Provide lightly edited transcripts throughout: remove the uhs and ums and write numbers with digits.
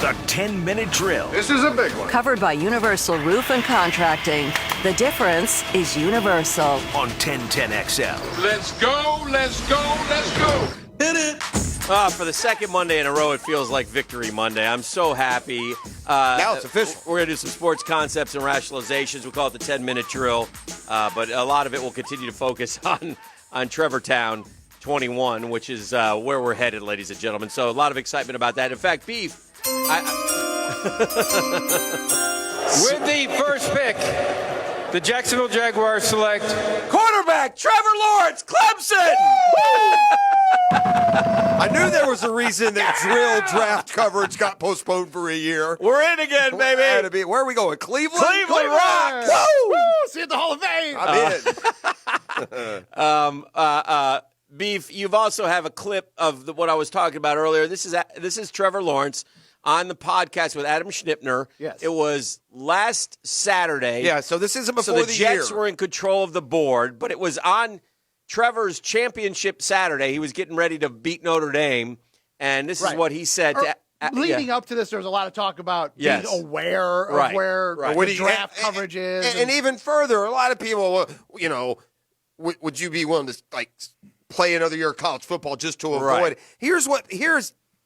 The 10-minute drill. This is a big one. Covered by Universal Roof and Contracting. The difference is Universal. On 1010XL. Let's go, let's go, let's go. Hit it. For the second Monday in a row, it feels like Victory Monday. I'm so happy. Now it's official. We're going to do some sports concepts and rationalizations. We call it the 10-minute drill. But a lot of it will continue to focus on Trevor Town 21, which is where we're headed, ladies and gentlemen. So a lot of excitement about that. In fact, Beef, with the first pick, the Jacksonville Jaguars select quarterback Trevor Lawrence, Clemson. I knew there was a reason that drill draft coverage got postponed for a year. We're in again, baby. Where are we going? Cleveland? Cleveland Rock. Woo! See you at the Hall of Fame. I'm in. Beef, you've also have a clip of what I was talking about earlier. This is Trevor Lawrence on the podcast with Adam Schnipner. Yes. It was last Saturday. Yeah, so this isn't before so the Jets year. were in control of the board, but it was on Trevor's championship Saturday. He was getting ready to beat Notre Dame, and this is Right. what he said. Leading up to this, there was a lot of talk about Yes. being aware of Right. where Right. the draft coverage is. And even further, a lot of people, would you be willing to play another year of college football just to avoid Right. it? Here's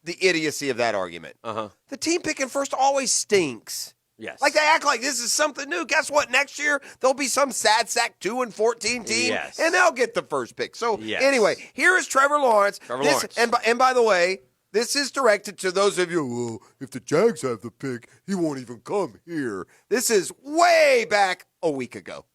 the idiocy of that argument. Uh-huh. The team picking first always stinks. Yes. Like they act like this is something new. Guess what? Next year there'll be some sad sack 2-14 team, Yes. and they'll get the first pick. So Yes. anyway, here is Trevor Lawrence. Lawrence. And by the way, this is directed to those of you. Well, if the Jags have the pick, he won't even come here. This is way back a week ago.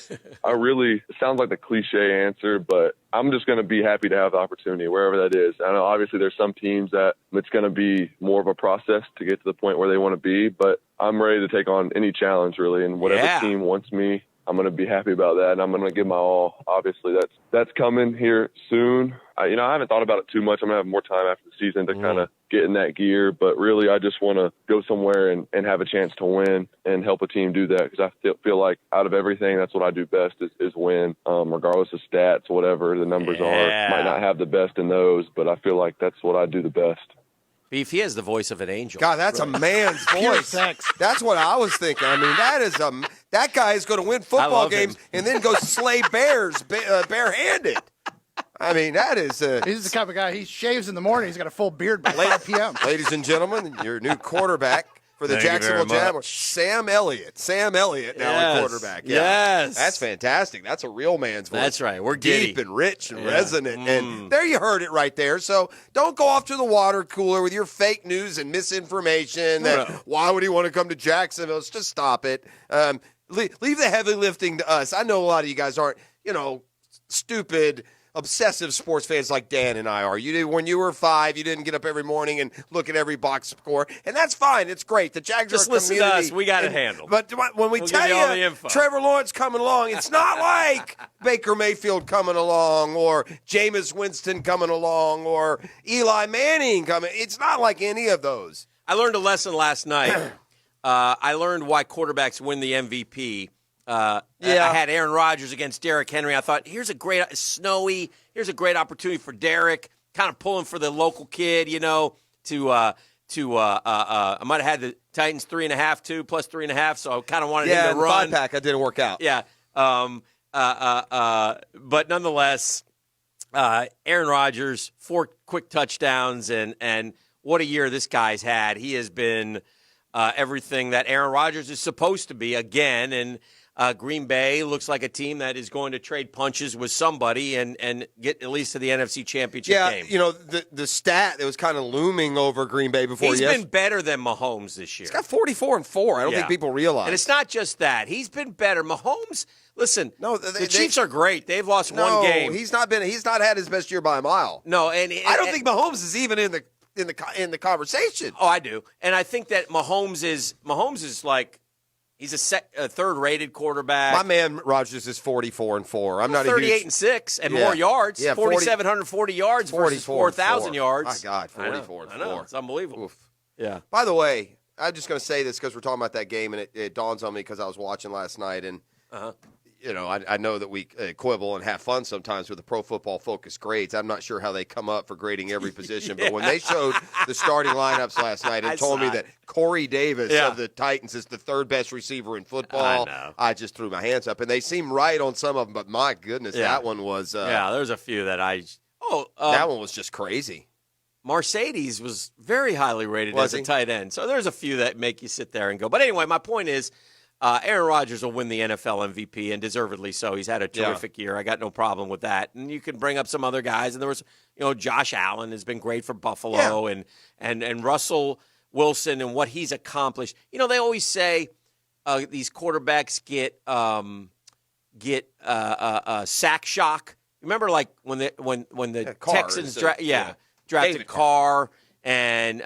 It sounds like the cliche answer, but I'm just going to be happy to have the opportunity wherever that is. I know obviously there's some teams that it's going to be more of a process to get to the point where they want to be, but I'm ready to take on any challenge really, and whatever team wants me, I'm going to be happy about that, and I'm going to give my all. Obviously, that's coming here soon. I haven't thought about it too much. I'm going to have more time after the season to kind of get in that gear, but really I just want to go somewhere and have a chance to win and help a team do that, because I feel like out of everything, that's what I do best is win, regardless of stats, whatever the numbers are. Might not have the best in those, but I feel like that's what I do the best. Beef, he has the voice of an angel. God, that's a man's voice. That's what I was thinking. I mean, that guy is going to win football games and then go slay bears barehanded. I mean, that is he's the type of guy, he shaves in the morning, he's got a full beard by 5 p.m. Ladies and gentlemen, your new quarterback for the Jacksonville Jaguars, Sam Elliott. Sam Elliott now a quarterback. Yeah. Yes. That's fantastic. That's a real man's voice. That's right. We're giddy. Deep and rich and resonant. And there you heard it right there. So don't go off to the water cooler with your fake news and misinformation. Why would he want to come to Jacksonville? Just stop it. Leave the heavy lifting to us. I know a lot of you guys aren't, stupid, obsessive sports fans like Dan and I are. When you were 5, you didn't get up every morning and look at every box score, and that's fine. It's great. The Jags Just are a listen community. to us. We got it handled. But when we We'll tell give you all the you info. Trevor Lawrence coming along, it's not like Baker Mayfield coming along or Jameis Winston coming along or Eli Manning coming. It's not like any of those. I learned a lesson last night. I learned why quarterbacks win the MVP. I had Aaron Rodgers against Derrick Henry. I thought, here's a great opportunity for Derrick, kind of pulling for the local kid, I might have had the Titans 3.5 too, plus 3.5, so I kind of wanted him to run. 5-pack, that didn't work out. Yeah. But nonetheless, Aaron Rodgers, 4 quick touchdowns, and what a year this guy's had. He has been everything that Aaron Rodgers is supposed to be again, and Green Bay looks like a team that is going to trade punches with somebody and get at least to the NFC Championship game. The stat that was kind of looming over Green Bay before He's been better than Mahomes this year. He's got 44-4. I don't think people realize. And it's not just that. He's been better. Mahomes, listen, the Chiefs are great. They've lost one game. He's not had his best year by a mile. No, and I don't think Mahomes is even in the conversation. Oh, I do. And I think that Mahomes is like, he's a third-rated quarterback. My man Rodgers is 44-4. I'm not 38-6 and more yards. Yeah, 4,740 yards versus 4,000 yards. My God, 44-4. I know. It's unbelievable. Oof. Yeah. By the way, I'm just going to say this because we're talking about that game, and it dawns on me because I was watching last night, and I know that we quibble and have fun sometimes with the Pro Football Focus grades. I'm not sure how they come up for grading every position, but when they showed the starting lineups last night and told me that Corey Davis of the Titans is the third best receiver in football, I just threw my hands up. And they seem right on some of them, but my goodness, that one was there's a few that that one was just crazy. Mercedes was very highly rated as a tight end. So there's a few that make you sit there and go. But anyway, my point is Aaron Rodgers will win the NFL MVP, and deservedly so. He's had a terrific year. I got no problem with that. And you can bring up some other guys. And there was, Josh Allen has been great for Buffalo, and Russell Wilson and what he's accomplished. They always say these quarterbacks get sack shock. Remember, like when the Texans drafted Carr and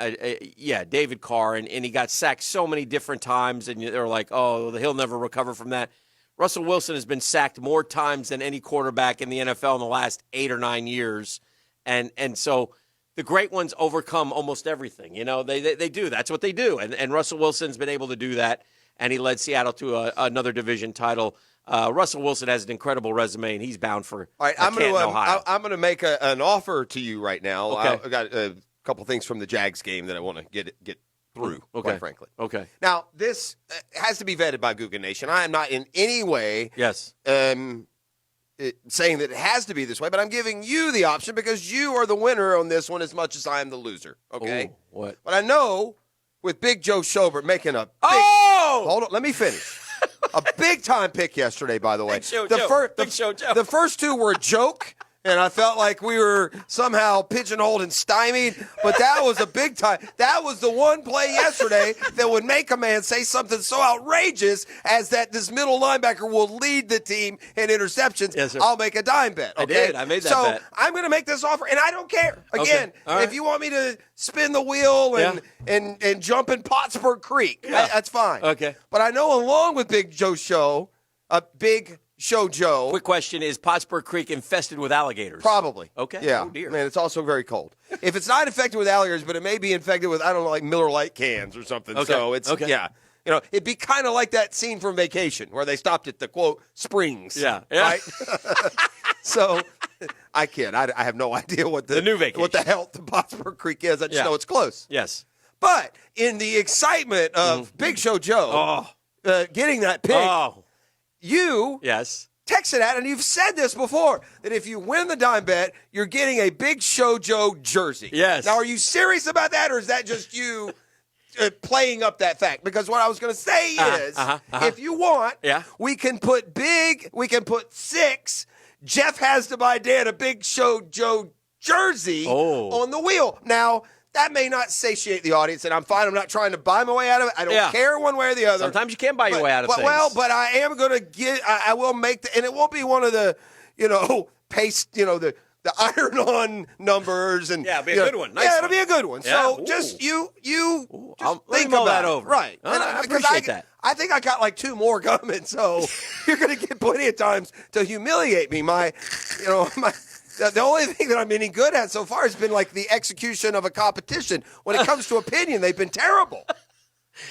David Carr, and he got sacked so many different times, and they're like, oh, he'll never recover from that. Russell Wilson has been sacked more times than any quarterback in the NFL in the last 8 or 9 years, and so the great ones overcome almost everything. They do. That's what they do, and Russell Wilson's been able to do that, and he led Seattle to another division title. Russell Wilson has an incredible resume, and he's bound for All right, I'm going to make an offer to you right now. Okay. I got a couple things from the Jags game that I want to get through, quite frankly. Okay. Now, this has to be vetted by Google Nation. I am not in any way saying that it has to be this way, but I'm giving you the option because you are the winner on this one as much as I am the loser, okay? Ooh, what? But I know with Big Joe Schobert making a big hold on, let me finish. A big-time pick yesterday, by the way. Big Show Joe. The first two were a joke, and I felt like we were somehow pigeonholed and stymied, but that was a big time. That was the one play yesterday that would make a man say something so outrageous as that this middle linebacker will lead the team in interceptions. Yes, sir. I'll make a dime bet, okay? I made that bet. So I'm going to make this offer, and I don't care. Again, if you want me to spin the wheel and jump in Pottsburg Creek, that's fine. Okay. But I know along with Big Joe Show, Big Show Joe. Quick question, is Pottsburg Creek infested with alligators? Probably. Okay. Yeah. Oh, dear. Man, it's also very cold. If it's not infected with alligators, but it may be infected with, I don't know, like Miller Lite cans or something. Okay. So it's, it'd be kind of like that scene from Vacation where they stopped at the, quote, springs. Yeah. Right? So I kid. I have no idea what the new Vacation. What the hell the Pottsburg Creek is. I just know it's close. Yes. But in the excitement of Big Show Joe getting that pick, you texted out, and you've said this before, that if you win the dime bet, you're getting a Big Show Joe jersey. Yes. Now, are you serious about that, or is that just you playing up that fact? Because what I was going to say is, if you want, we can put 6. Jeff has to buy Dan a Big Show Joe jersey on the wheel. Now, that may not satiate the audience, and I'm fine. I'm not trying to buy my way out of it. I don't care one way or the other. Sometimes you can buy your way out of things. Well, but I am going to get. I will make and it won't be one of the, paste, the iron-on numbers and it'll be a good one. Nice it'll be a good one. Yeah. So just you just let think me mull about that it. over. Right? I appreciate that. I think I got like 2 more coming, so you're going to get plenty of times to humiliate me. The only thing that I'm any good at so far has been like the execution of a competition. When it comes to opinion, they've been terrible.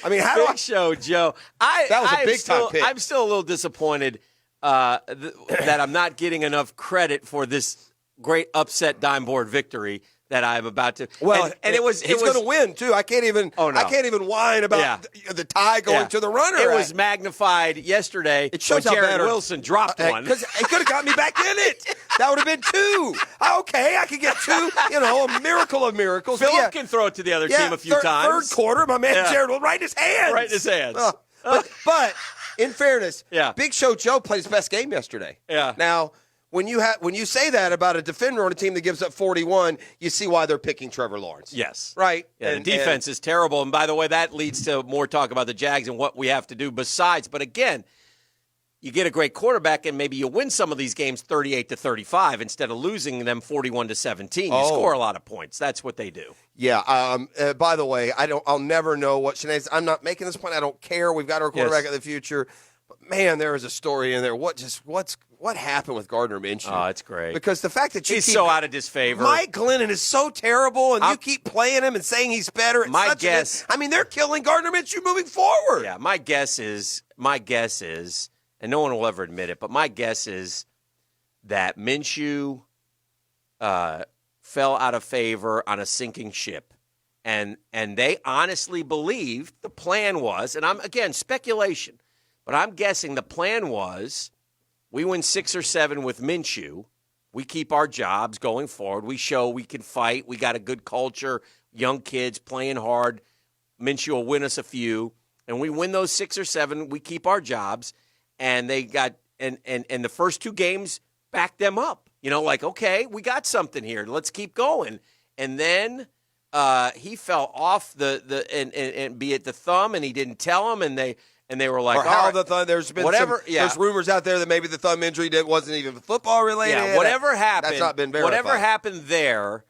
I mean, Big Show Joe. That was a big-time pick. I'm still a little disappointed that I'm not getting enough credit for this great upset dime board victory that I'm about to. Well, and he's going to win too. I can't even. Oh, no. I can't even whine about the tie going to the runner. It was magnified yesterday. It shows when how Jared better Wilson dropped one because it could have got me back in it. That would have been 2. Okay, I could get 2. A miracle of miracles. Philip can throw it to the other team a few times. Third quarter, my man Jared will right in his hands. Right in his hands. But in fairness, Yeah. Big Show Joe played his best game yesterday. Yeah. Now, when you say that about a defender on a team that gives up 41, you see why they're picking Trevor Lawrence. Yes. Right? Yeah, the defense is terrible. And by the way, that leads to more talk about the Jags and what we have to do besides. But again, you get a great quarterback and maybe you win some of these games 38-35 instead of losing them 41-17. You score a lot of points. That's what they do. Yeah. By the way, I'll never know what shenanigans. I'm not making this point. I don't care. We've got our quarterback of the future. But man, there is a story in there. What happened with Gardner Minshew? Oh, it's great. Because the fact that he's so out of disfavor. Mike Glennon is so terrible, and you keep playing him and saying he's better. They're killing Gardner Minshew moving forward. Yeah, my guess is and no one will ever admit it, but my guess is that Minshew fell out of favor on a sinking ship. And they honestly believed the plan was, and I'm, again, speculation, but I'm guessing the plan was we win 6 or 7 with Minshew. We keep our jobs going forward. We show we can fight. We got a good culture, young kids playing hard. Minshew will win us a few. And we win those 6 or 7. We keep our jobs. And they got and the first 2 games backed them up. Like, okay, we got something here. Let's keep going. And then he fell off and be it the thumb, and he didn't tell him, and they were like, or how right, the thumb. There's been whatever. There's rumors out there that maybe the thumb injury wasn't even football related. Yeah, whatever happened. That's not been verified. Whatever happened there,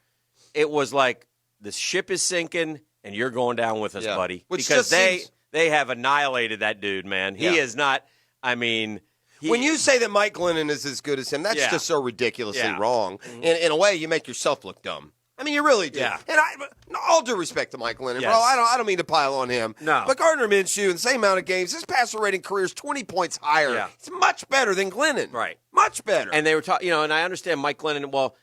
it was like the ship is sinking, and you're going down with us, buddy. Which because just they have annihilated that dude, man. He is not. I mean. When you say that Mike Glennon is as good as him, that's just so ridiculously wrong. Mm-hmm. In a way, you make yourself look dumb. I mean, you really do. Yeah. And all due respect to Mike Glennon, bro, I don't mean to pile on him. No. But Gardner Minshew, in the same amount of games, his passer rating career is 20 points higher. Yeah. It's much better than Glennon. Right. Much better. And they were talking, and I understand Mike Glennon,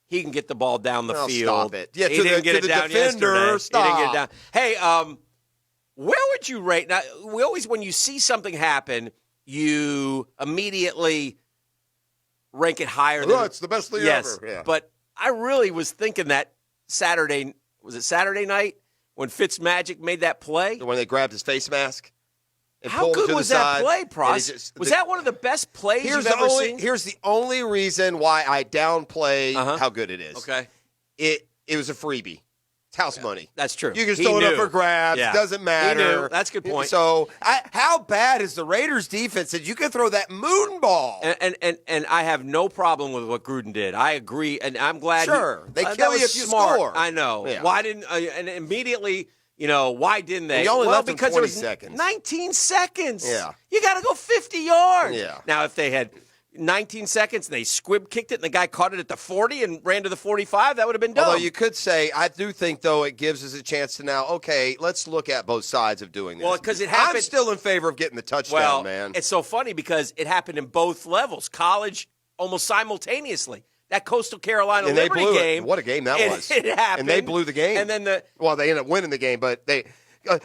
he can get the ball down the field. Stop it. Yeah, he didn't get it down defender, yesterday. stop. He didn't get it down. Hey, where would you rate? Now, we always, when you see something happen, you immediately rank it higher than it's the best thing yes, ever. Yeah. But I really was thinking that Saturday night when Fitzmagic made that play? When they grabbed his face mask and How pulled it good to was the that side. play, Pross? Was that one of the best plays you've ever seen? Here's the only reason why I downplay how good it is. Okay. It was a freebie. It's house money. That's true. You can He throw it up knew. for grabs. Yeah. It doesn't matter. He knew. That's a good point. So how bad is the Raiders' defense that you can throw that moon ball? And I have no problem with what Gruden did. I agree, and I'm glad. Sure. They that kill you was if you smart. score. I know. Yeah. Why didn't and immediately, why didn't they? And you only left them because 20 it was seconds. 19 seconds. Yeah. You got to go 50 yards. Yeah. Now, if they had 19 seconds and they squib kicked it and the guy caught it at the 40 and ran to the 45, that would have been dumb. Although you could say, I do think, though, it gives us a chance to now, okay, let's look at both sides of doing this. Well, because it happened. I'm still in favor of getting the touchdown, man. It's so funny because it happened in both levels, college almost simultaneously. That Coastal Carolina and Liberty they blew game. It. What a game that was. It happened. And they blew the game. And then they ended up winning the game, but they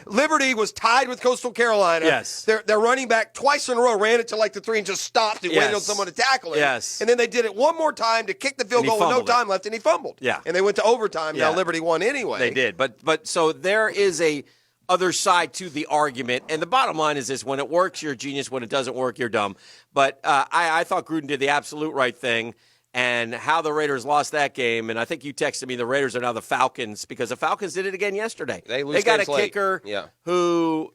Liberty was tied with Coastal Carolina. Yes. Their running back twice in a row ran it to like the 3 and just stopped and waited on someone to tackle him. Yes. And then they did it one more time to kick the field goal with no time left, and he fumbled. Yeah. And they went to overtime. Yeah. Now Liberty won anyway. They did. But so there is a other side to the argument. And the bottom line is this: when it works, you're a genius. When it doesn't work, you're dumb. But I thought Gruden did the absolute right thing. And how the Raiders lost that game, and I think you texted me the Raiders are now the Falcons because the Falcons did it again yesterday. They lose got a games late. kicker Yeah. who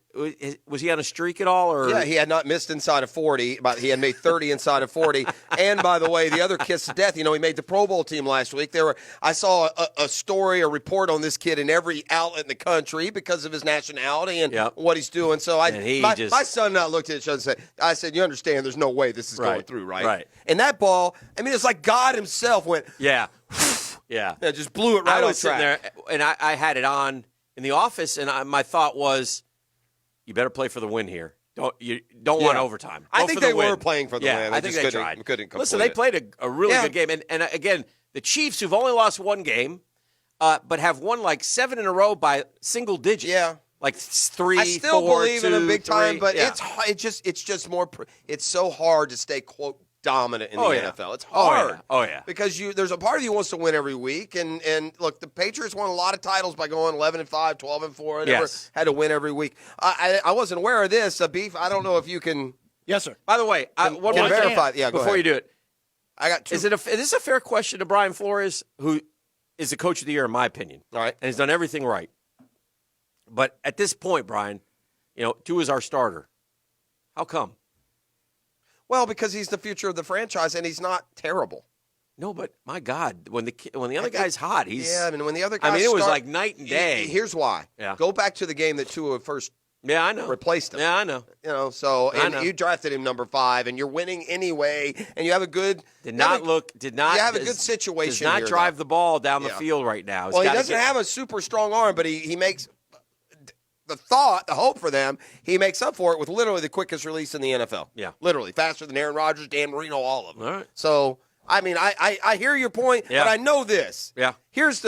was he on a streak at all? Or Yeah, he had not missed inside of 40, but he had made 30 inside of 40. And by the way, the other kiss of death, he made the Pro Bowl team last week. I saw a story, a report on this kid in every outlet in the country because of his nationality and what he's doing. So my son looked at it and said, you understand there's no way this is going through, right? Right. And that ball, it's like God himself went, yeah, yeah, just blew it right I on was sitting track. there, and I had it on in the office, and my thought was, you better play for the win here. Don't want overtime. I Go think for the they win. were playing for the win. I think they tried. Couldn't complete Listen, they played a really good game, and again, the Chiefs, who've only lost one game, but have won like 7 in a row by single digits. Yeah. Like 3, I still 4, believe 2, in them big time, 3. but Yeah. it's just more. It's so hard to stay quote dominant in the yeah. NFL. It's Oh, hard. yeah. Oh, yeah. Because there's a part of you who wants to win every week, and look, the Patriots won a lot of titles by going 11-5, 12-4. They never had to win every week. I wasn't aware of this. Beef. I don't know if you can. Yes, sir. By the way, one more verify. Yeah, go before ahead. you do it. I got two. Is this a fair question to Brian Flores, who is the coach of the year in my opinion? All right, and he's done everything right. But at this point, Brian, Tua is our starter. How come? Well, because he's the future of the franchise, and he's not terrible. No, but my God, when the other guy's hot, he's and when the other guys, it was like night and day. Here's why. Yeah. Go back to the game that Tua first. Yeah, I know. Replaced him. Yeah, I know. You drafted him number 5, and you're winning anyway, and you have a good. You have a good situation. Does not here, drive though. the ball down the field right now. Well, he doesn't have a super strong arm, but he makes. the hope for them, he makes up for it with literally the quickest release in the NFL. Yeah. Literally. Faster than Aaron Rodgers, Dan Marino, all of them. All right. So, I mean, I hear your point, Yeah. but I know this. Yeah. Here's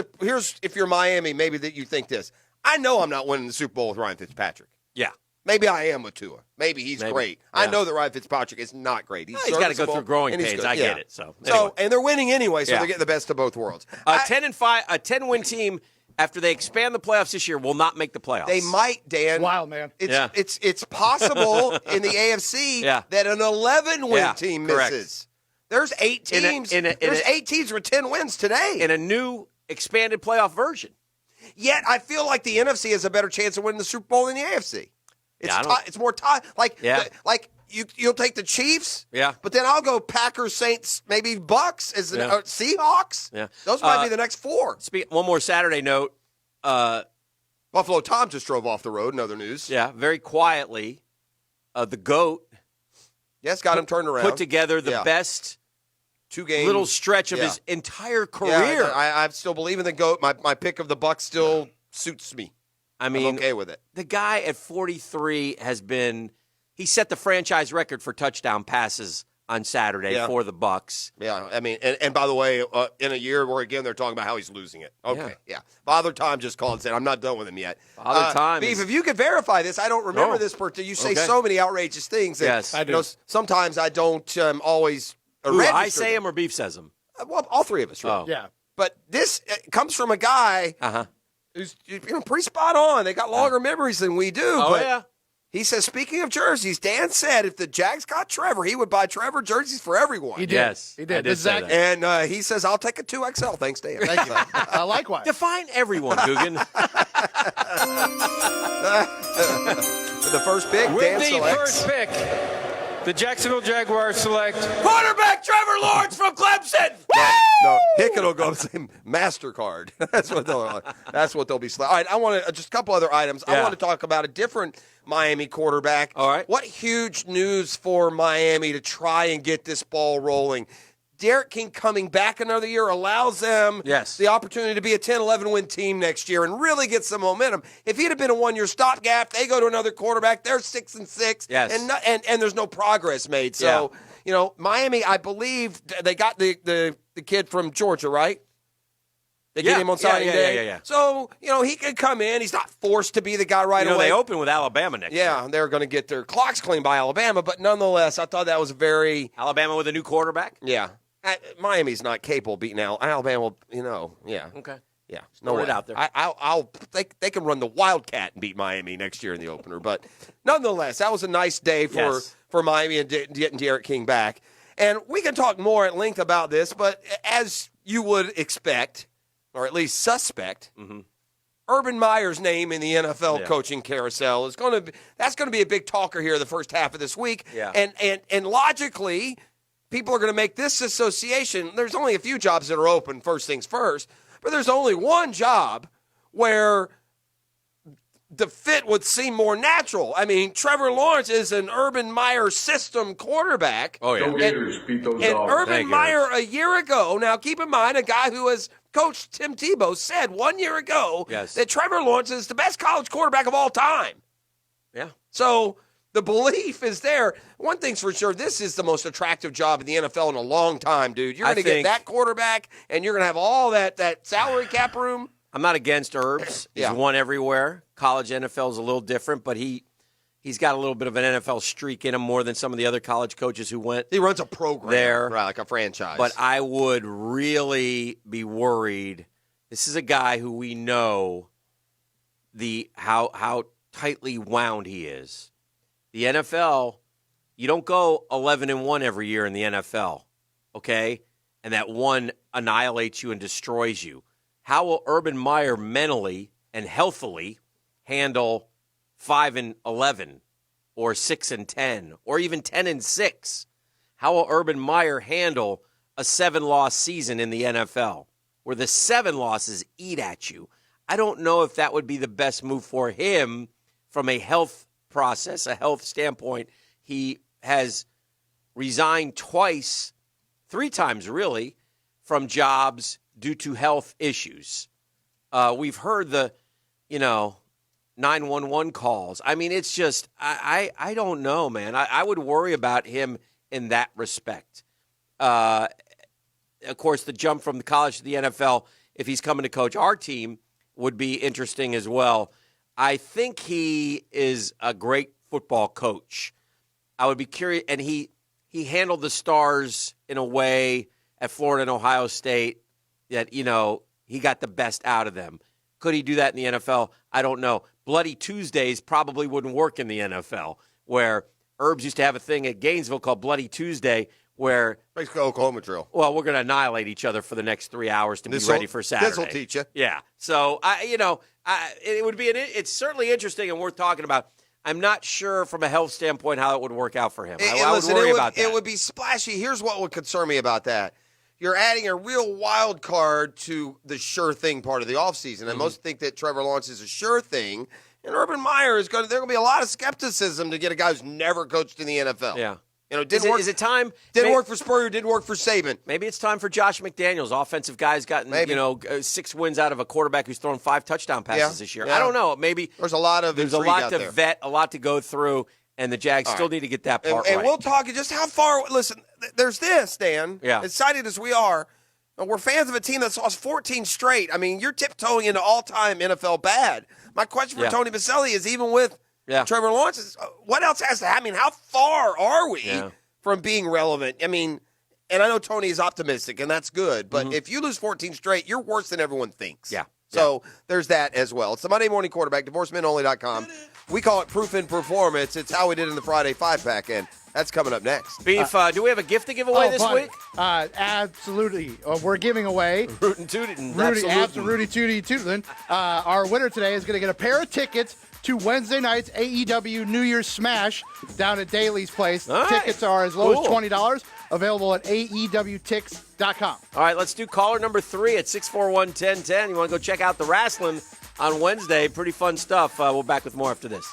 if you're Miami, maybe that you think this. I know I'm not winning the Super Bowl with Ryan Fitzpatrick. Yeah. Maybe I am with Tua. Maybe he's great. I Yeah. know that Ryan Fitzpatrick is not great. He's got to go serviceable, through growing and he's pains. good. I Yeah. get it. So, anyway. And they're winning anyway, so Yeah. they're getting the best of both worlds. 10-5, a 10-win team after they expand the playoffs this year will not make the playoffs. They might, Dan. Wild, man. It's possible in the AFC that an 11-win team correct. misses. There's 8 teams. There's 8 teams with 10 wins today. In a new expanded playoff version. Yet I feel like the NFC has a better chance of winning the Super Bowl than the AFC. It's more tight. Like you'll take the Chiefs. Yeah. But then I'll go Packers, Saints, maybe Bucks, Seahawks. Yeah. Those might be the next 4. One more Saturday note. Buffalo Tom just drove off the road. In other news. Yeah. Very quietly, the GOAT. Yes, got him turned around. Put together the best 2-game little stretch of his entire career. I still believe in the GOAT. My pick of the Bucks still suits me. I'm okay with it. The guy at 43 he set the franchise record for touchdown passes on Saturday for the Bucks. Yeah, I mean, and by the way, in a year where again they're talking about how he's losing it. Okay, yeah. Father Time just called and said, "I'm not done with him yet." Father Time, Beef, if you could verify this, I don't remember this. You say so many outrageous things. That, yes, I do. Sometimes I don't always. I say him or Beef says him. Well, all 3 of us. Right? Oh. Yeah. But this comes from a guy who's pretty spot on. They got longer memories than we do. Oh, but yeah. He says, speaking of jerseys, Dan said if the Jags got Trevor, he would buy Trevor jerseys for everyone. He did. Yes, He did. I did say Zach, that. And he says, I'll take a 2XL. Thanks, Dan. Thank you. Likewise. Define everyone, Guggen. The first pick, With Dan the selects. first pick, the Jacksonville Jaguars select Quarterback Trevor Lawrence from Clemson. No, Hickett will go and say MasterCard. That's what they'll be. All right, I want to just a couple other items. I Yeah. want to talk about a different Miami quarterback. All right. What huge news for Miami to try and get this ball rolling. Derek King coming back another year allows them the opportunity to be a 10-11 win team next year and really get some momentum. If he'd have been a one-year stopgap, they go to another quarterback. They're 6-6, and there's no progress made. So, Miami, I believe they got the kid from Georgia, right? They get him on signing day. Yeah. So, he could come in. He's not forced to be the guy right away. They open with Alabama next year. Yeah, they're going to get their clocks cleaned by Alabama, but nonetheless, I thought that was very Alabama with a new quarterback? Yeah. Miami's not capable of beating Alabama. Yeah. Okay. Yeah, Throw it out there. They can run the Wildcat and beat Miami next year in the opener, but nonetheless, that was a nice day for Miami and getting Derek King back. And we can talk more at length about this, but as you would expect, or at least suspect, Urban Meyer's name in the NFL coaching carousel is going to be a big talker here the first half of this week. Yeah. And logically, people are going to make this association. There's only a few jobs that are open, first things first, but there's only one job where the fit would seem more natural. I mean, Trevor Lawrence is an Urban Meyer system quarterback. Oh, yeah. Go Gators, beat those And dogs. Urban Meyer a year ago, now keep in mind, a guy who has coached Tim Tebow said 1 year ago that Trevor Lawrence is the best college quarterback of all time. Yeah. So the belief is there. One thing's for sure, this is the most attractive job in the NFL in a long time, dude. You're going to get that quarterback, and you're going to have all that salary cap room. I'm not against Herbs. He's won everywhere. College NFL is a little different, but he's got a little bit of an NFL streak in him more than some of the other college coaches who went. He runs a program there, right, like a franchise. But I would really be worried. This is a guy who we know how tightly wound he is. The NFL, you don't go 11-1 every year in the NFL, okay? And that one annihilates you and destroys you. How will Urban Meyer mentally and healthily handle 5-11 or 6-10 or even 10-6? How will Urban Meyer handle a 7-loss season in the NFL where the 7 losses eat at you? I don't know if that would be the best move for him from a health process, a health standpoint. He has resigned twice, 3 times really, from jobs due to health issues. We've heard the 911 calls. I mean, it's just I don't know, man. I would worry about him in that respect. Of course, the jump from the college to the NFL, if he's coming to coach our team, would be interesting as well. I think he is a great football coach. I would be curious, and he handled the Stars in a way at Florida and Ohio State that, he got the best out of them. Could he do that in the NFL? I don't know. Bloody Tuesdays probably wouldn't work in the NFL, where Herbs used to have a thing at Gainesville called Bloody Tuesday, where basically Oklahoma drill. Well, we're going to annihilate each other for the next 3 hours to be ready for Saturday. This will teach you. Yeah. So it would be it's certainly interesting and worth talking about. I'm not sure from a health standpoint how it would work out for him. I would worry about that. It would be splashy. Here's what would concern me about that. You're adding a real wild card to the sure thing part of the offseason. And most think that Trevor Lawrence is a sure thing. And Urban Meyer there's going to be a lot of skepticism to get a guy who's never coached in the NFL. Yeah. Is it time? Didn't work for Spurrier, didn't work for Saban. Maybe it's time for Josh McDaniels. Offensive guy's gotten 6 wins out of a quarterback who's thrown 5 touchdown passes this year. Yeah. I don't know. Maybe there's a lot to vet, a lot to go through, and the Jags still need to get that part right. And we'll talk just how far. Listen, there's this, Dan. Yeah. Excited as we are, we're fans of a team that's lost 14 straight. I mean, you're tiptoeing into all-time NFL bad. My question for Tony Boselli is, even with Trevor Lawrence, is what else has to happen? I mean, how far are we from being relevant? I mean, and I know Tony is optimistic, and that's good, but if you lose 14 straight, you're worse than everyone thinks. Yeah. So there's that as well. It's the Monday Morning Quarterback, divorcemenonly.com. We call it Proof in Performance. It's how we did in the Friday 5-pack, and that's coming up next. Beef, do we have a gift to give away this week? Absolutely. We're giving away Rootin' Tootin'. Rudy Tooty Tootlin. Our winner today is going to get a pair of tickets to Wednesday night's AEW New Year's Smash down at Daly's Place. All right. Tickets are as low as $20. Available at AEWTix.com. All right, let's do caller number 3 at 641-1010. You want to go check out the wrestling on Wednesday. Pretty fun stuff. We'll back with more after this.